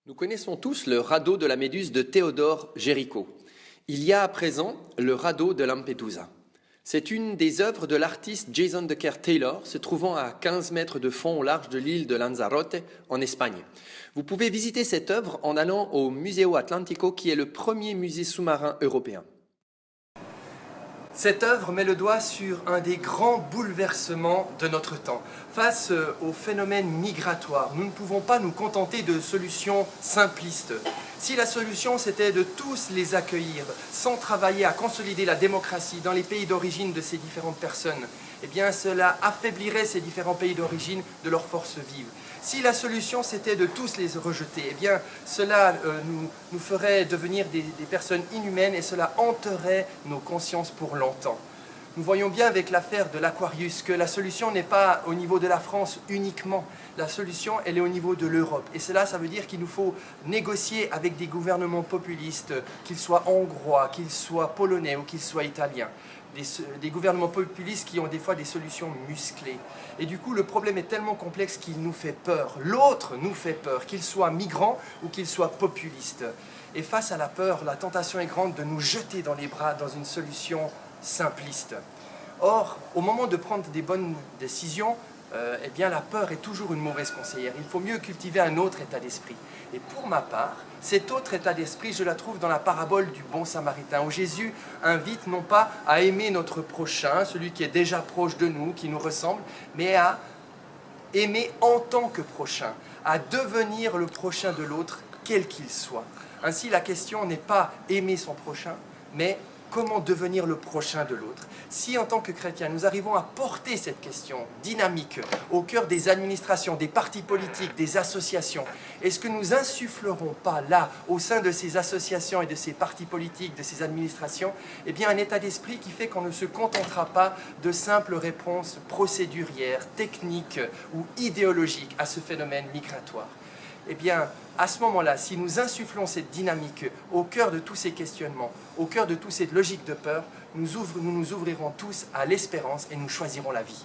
Nous connaissons tous le radeau de la Méduse de Théodore Géricault. Il y a à présent le radeau de Lampedusa. C'est une des œuvres de l'artiste Jason Decker Taylor, se trouvant à 15 mètres de fond au large de l'île de Lanzarote, en Espagne. Vous pouvez visiter cette œuvre en allant au Museo Atlántico, qui est le premier musée sous-marin européen. Cette œuvre met le doigt sur un des grands bouleversements de notre temps. Face au phénomène migratoire, nous ne pouvons pas nous contenter de solutions simplistes. Si la solution c'était de tous les accueillir, sans travailler à consolider la démocratie dans les pays d'origine de ces différentes personnes, eh bien cela affaiblirait ces différents pays d'origine de leurs forces vives. Si la solution c'était de tous les rejeter, eh bien cela nous ferait devenir des personnes inhumaines et cela hanterait nos consciences pour longtemps. Nous voyons bien avec l'affaire de l'Aquarius que la solution n'est pas au niveau de la France uniquement. La solution, elle est au niveau de l'Europe. Et cela, ça veut dire qu'il nous faut négocier avec des gouvernements populistes, qu'ils soient hongrois, qu'ils soient polonais ou qu'ils soient italiens. Des gouvernements populistes qui ont des fois des solutions musclées. Et du coup, le problème est tellement complexe qu'il nous fait peur. L'autre nous fait peur, qu'il soit migrant ou qu'il soit populiste. Et face à la peur, la tentation est grande de nous jeter dans les bras dans une solution simpliste. Or, au moment de prendre des bonnes décisions, eh bien, la peur est toujours une mauvaise conseillère. Il faut mieux cultiver un autre état d'esprit. Et pour ma part, cet autre état d'esprit, je la trouve dans la parabole du bon samaritain, où Jésus invite non pas à aimer notre prochain, celui qui est déjà proche de nous, qui nous ressemble, mais à aimer en tant que prochain, à devenir le prochain de l'autre, quel qu'il soit. Ainsi, la question n'est pas aimer son prochain, mais comment devenir le prochain de l'autre. Si en tant que chrétiens, nous arrivons à porter cette question dynamique au cœur des administrations, des partis politiques, des associations, est-ce que nous insufflerons pas là, au sein de ces associations et de ces partis politiques, de ces administrations, eh bien un état d'esprit qui fait qu'on ne se contentera pas de simples réponses procédurières, techniques ou idéologiques à ce phénomène migratoire. Eh bien, à ce moment-là, si nous insufflons cette dynamique au cœur de tous ces questionnements, au cœur de toutes ces logiques de peur, nous nous ouvrirons tous à l'espérance et nous choisirons la vie.